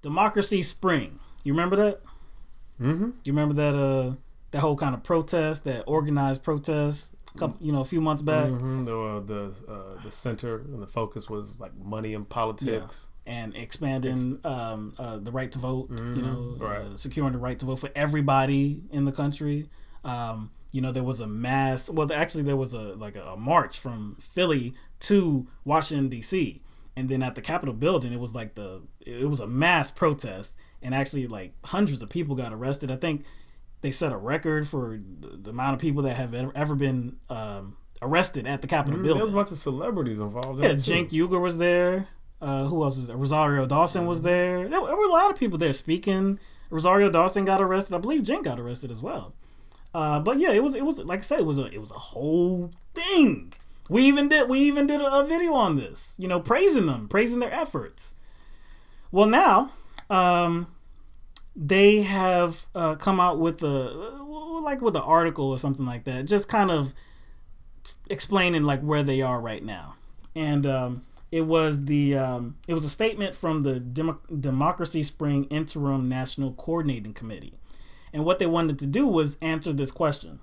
Democracy Spring. You remember that? Mm-hmm. You remember that whole kind of protest, that organized protest, a few months back? Mm-hmm. The center and the focus was like money and politics. And expanding the right to vote, right. Securing the right to vote for everybody in the country. There was a mass. Well, actually, there was a march from Philly to Washington D.C. and then at the Capitol building, it was a mass protest, and actually like hundreds of people got arrested. I think they set a record for the amount of people that have ever been arrested at the Capitol building. There was a bunch of celebrities involved. Yeah, Cenk Uygur was there. Who else was there? Rosario Dawson was there. There were a lot of people there speaking. Rosario Dawson got arrested. I believe Cenk got arrested as well. But yeah, it was like I said, it was a whole thing. We even did a video on this, praising their efforts. Well, now they have come out with an article or something like that, just kind of explaining like where they are right now, and it was a statement from the Democracy Spring Interim National Coordinating Committee, and what they wanted to do was answer this question: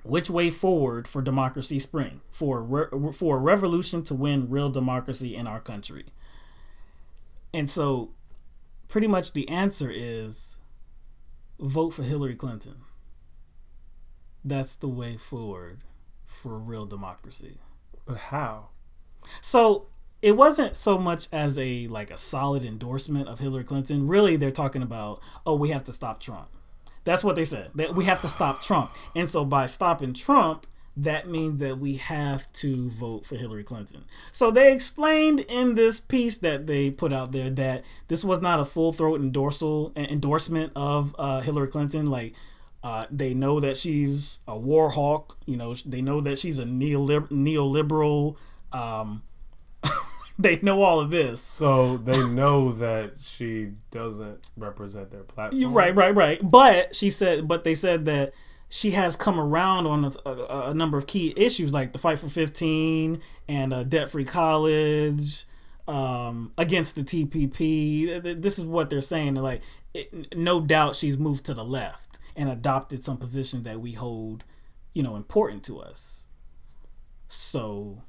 which way forward for Democracy Spring, for a revolution to win real democracy in our country? And so, pretty much the answer is vote for Hillary Clinton. That's the way forward for real democracy. But how? So it wasn't so much as a solid endorsement of Hillary Clinton. Really, they're talking about, we have to stop Trump. That's what they said. That we have to stop Trump. And so by stopping Trump, that means that we have to vote for Hillary Clinton. So they explained in this piece that they put out there that this was not a full-throat endorsement of Hillary Clinton. They know that she's a war hawk. They know that she's a neoliberal. They know all of this. So they know that she doesn't represent their platform. Right. But they said that she has come around on a number of key issues, like the fight for 15 and debt-free college, against the TPP. This is what they're saying. No doubt she's moved to the left and adopted some positions that we hold, important to us. So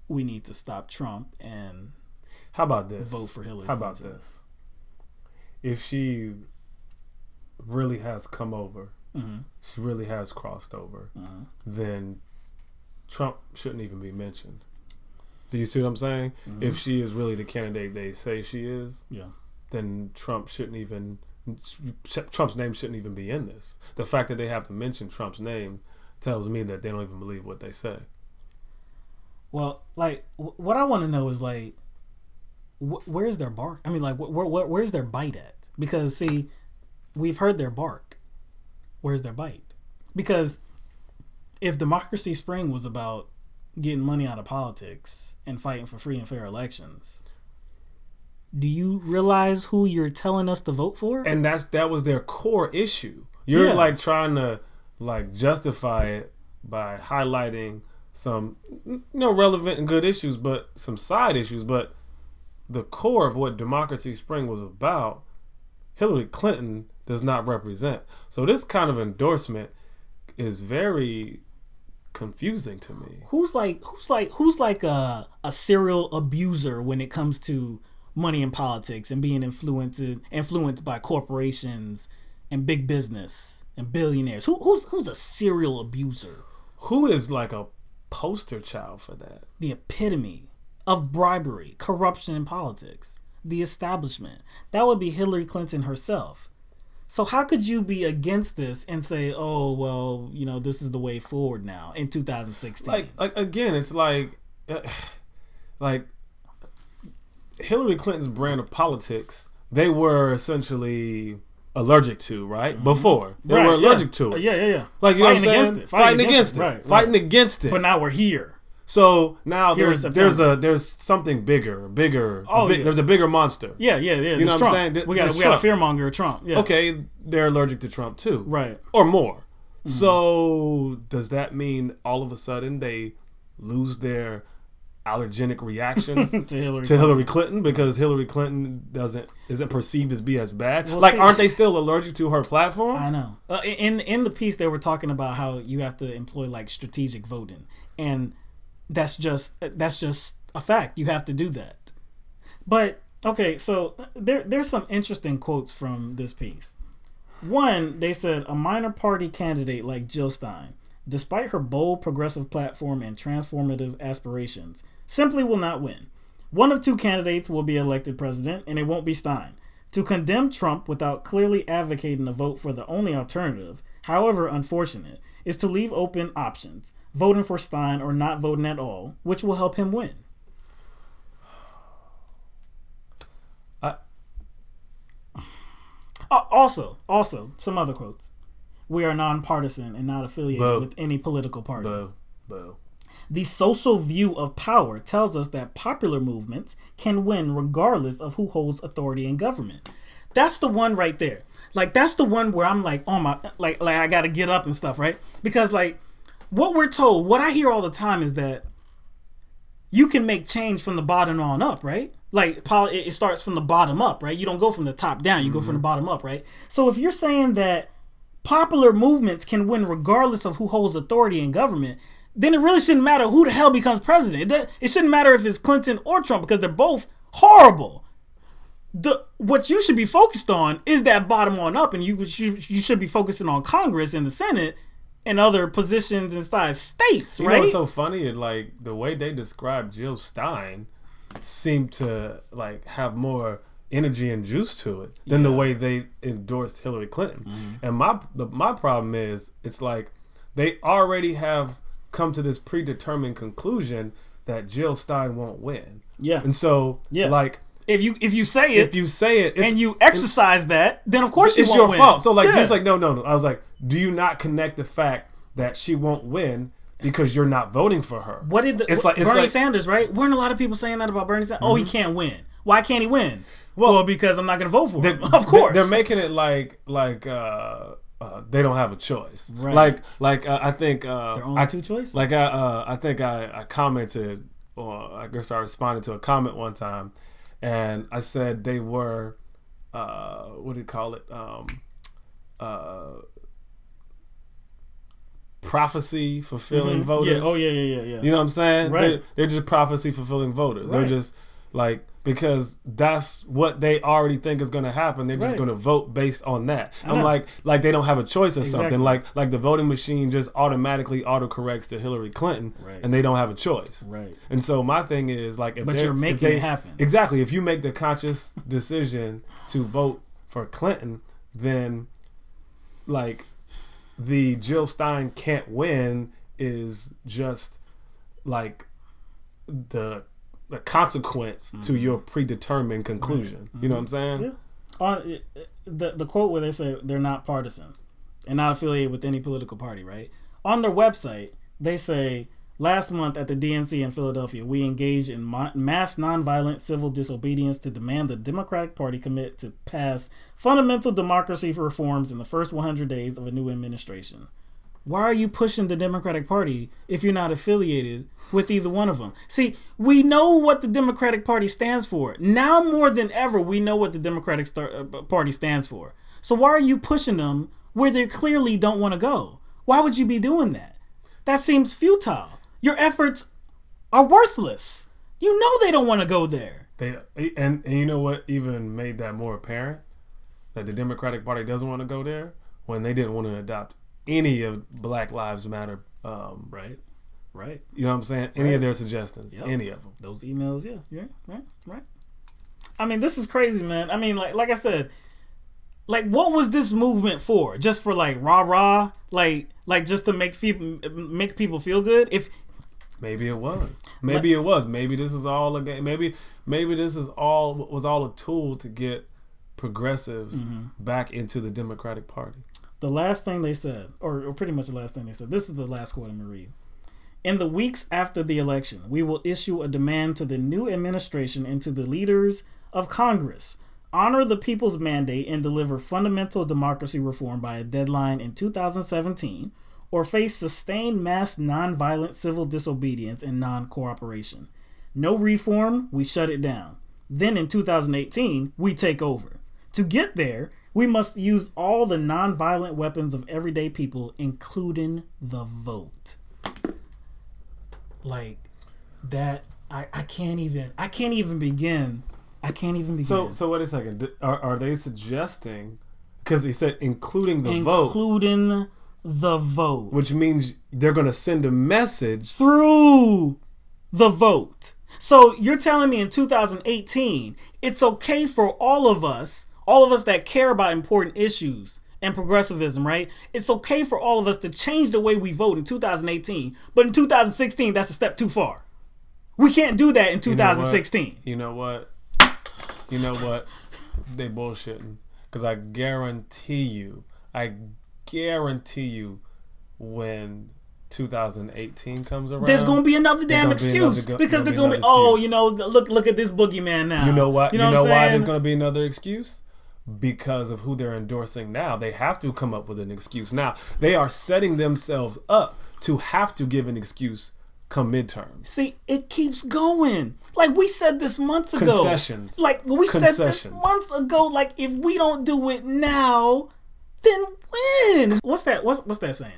we need to stop Trump and how about this? Vote for Hillary How Clinton. about this? If she really has come over, she really has crossed over, then Trump shouldn't even be mentioned. Do you see what I'm saying? If she is really the candidate they say she is, then Trump's name shouldn't even be in this. The fact that they have to mention Trump's name tells me that they don't even believe what they say. Well, what I want to know is where's their bark? I mean, where's their bite at? Because see, we've heard their bark. Where's their bite? Because if Democracy Spring was about getting money out of politics and fighting for free and fair elections, do you realize who you're telling us to vote for? And that was their core issue. You're trying to justify it by highlighting some relevant and good issues, but some side issues. But the core of what Democracy Spring was about, Hillary Clinton does not represent. So this kind of endorsement is very confusing to me. Who's like a serial abuser when it comes to money in politics and being influenced by corporations and big business and billionaires? Who's a serial abuser? Who is a poster child for that? The epitome of bribery, corruption in politics, the establishment. That would be Hillary Clinton herself. So how could you be against this and say, oh, well, this is the way forward now in 2016? Again, it's like Hillary Clinton's brand of politics, they were essentially allergic to, right? Before. They were allergic to it. Yeah. Like, you know what I'm saying? Fighting against it. Right. Fighting against it. But now we're here. So now there's something bigger. There's a bigger monster. Yeah. You know what I'm saying? We got a fearmonger, Trump. Yeah. Okay, they're allergic to Trump too. Right. Or more. So does that mean all of a sudden they lose their allergenic reactions to Hillary Clinton because Hillary Clinton isn't perceived as be as bad. Well, like, see, aren't they still allergic to her platform? I know. In the piece, they were talking about how you have to employ like strategic voting, and that's just a fact. You have to do that. But okay, so there's some interesting quotes from this piece. One, they said a minor party candidate like Jill Stein, despite her bold progressive platform and transformative aspirations, simply will not win. One of two candidates will be elected president, and it won't be Stein. To condemn Trump without clearly advocating a vote for the only alternative, however unfortunate, is to leave open options, voting for Stein or not voting at all, which will help him win. Also, some other quotes. We are nonpartisan and not affiliated with any political party. The social view of power tells us that popular movements can win regardless of who holds authority in government. That's the one right there. Like, that's the one where I'm like, oh my, like I got to get up and stuff, right? Because like what we're told, what I hear all the time is that you can make change from the bottom on up, right? Like, it starts from the bottom up, right? You don't go from the top down. You go from the bottom up, right? So if you're saying that popular movements can win regardless of who holds authority in government, then it really shouldn't matter who the hell becomes president. It shouldn't matter if it's Clinton or Trump because they're both horrible. What you should be focused on is that bottom on up, and you should be focusing on Congress and the Senate and other positions inside states, right? You know what's so funny? Like, the way they describe Jill Stein seemed to like have more energy and juice to it than the way they endorsed Hillary Clinton. And my problem is, it's like they already have come to this predetermined conclusion that Jill Stein won't win. Yeah. And so like if you say it and you exercise that, then of course it's you won't your fault. So like it's like no. I was like, do you not connect the fact that she won't win because you're not voting for her? What did Bernie Sanders, right? Weren't a lot of people saying that about Bernie Sanders? Oh, he can't win. Why can't he win? Well, because I'm not going to vote for him. Of course. They're making it like they don't have a choice. Right. I think their only two choices. Like I think I commented, or I guess I responded to a comment one time, and I said they were what do you call it? Prophecy fulfilling voters. Yeah. Oh yeah. You know what I'm saying? Right. They're just prophecy fulfilling voters. Right. They're just like, because that's what they already think is going to happen. They're just going to vote based on that. I'm like they don't have a choice or something. Like the voting machine just automatically autocorrects to Hillary Clinton, and they don't have a choice. Right. And so my thing is like, but you're making it happen. Exactly. If you make the conscious decision to vote for Clinton, then like the Jill Stein can't win is just like the consequence to your predetermined conclusion. You know what I'm saying? Yeah. The quote where they say they're not partisan and not affiliated with any political party, right? On their website, they say, last month at the DNC in Philadelphia, we engaged in mass nonviolent civil disobedience to demand the Democratic Party commit to pass fundamental democracy reforms in the first 100 days of a new administration. Why are you pushing the Democratic Party if you're not affiliated with either one of them? See, we know what the Democratic Party stands for. Now more than ever, we know what the Democratic Party stands for. So why are you pushing them where they clearly don't want to go? Why would you be doing that? That seems futile. Your efforts are worthless. You know they don't want to go there. And you know what even made that more apparent? That the Democratic Party doesn't want to go there? When they didn't want to adopt any of Black Lives Matter. Right. You know what I'm saying? Any of their suggestions. Yep. Any of them. Those emails, yeah. Right. I mean, this is crazy, man. I mean, like I said, like, what was this movement for? Just for like rah-rah? Like just to make people feel good? Maybe it was. Maybe it was. Maybe this is all a game. Maybe this is all a tool to get progressives back into the Democratic Party. The last thing they said, or pretty much the last thing they said, this is the last quote I'm going to read. In the weeks after the election, we will issue a demand to the new administration and to the leaders of Congress. Honor the people's mandate and deliver fundamental democracy reform by a deadline in 2017, or face sustained mass nonviolent civil disobedience and non-cooperation. No reform, we shut it down. Then in 2018, we take over. To get there, we must use all the nonviolent weapons of everyday people, including the vote. Like that, I can't even begin. So wait a second. Are they suggesting? Because he said including the vote, which means they're going to send a message through the vote. So you're telling me in 2018, it's okay for all of us that care about important issues and progressivism, right? It's okay for all of us to change the way we vote in 2018, but in 2016, that's a step too far. We can't do that in 2016. You know what? They bullshitting. Because I guarantee you, when 2018 comes around, there's gonna be another damn excuse because they're gonna be, look at this boogeyman now. You know what? You know why there's gonna be another excuse? Because of who they're endorsing now. They have to come up with an excuse. Now they are setting themselves up to have to give an excuse come midterm. See, it keeps going. Like we said this months ago. Concessions. Like we said this months ago. Like if we don't do it now, then when? What's that saying?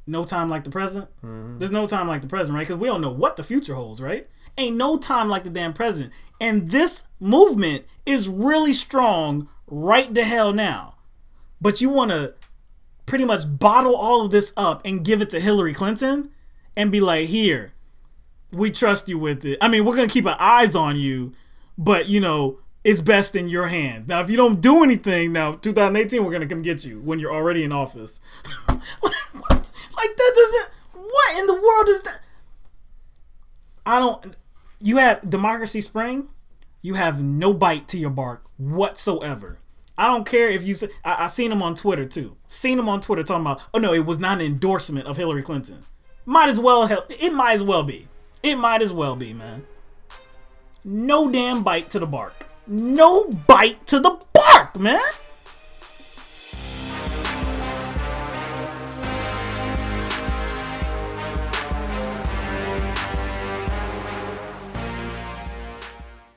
No time like the present. Mm-hmm. There's no time like the present, right? Because we don't know what the future holds, right? Ain't no time like the damn present. And this movement is really strong right the hell now. But you want to pretty much bottle all of this up and give it to Hillary Clinton and be like, here, we trust you with it. I mean, we're going to keep our eyes on you, but, it's best in your hands. Now, if you don't do anything, now, 2018, we're going to come get you when you're already in office. Like, that doesn't... What in the world is that? You have Democracy Spring, you have no bite to your bark whatsoever. I don't care if you... I seen him on Twitter, too. Seen him on Twitter talking about, oh, no, it was not an endorsement of Hillary Clinton. Might as well help. It might as well be. It might as well be, man. No damn bite to the bark. No bite to the bark, man.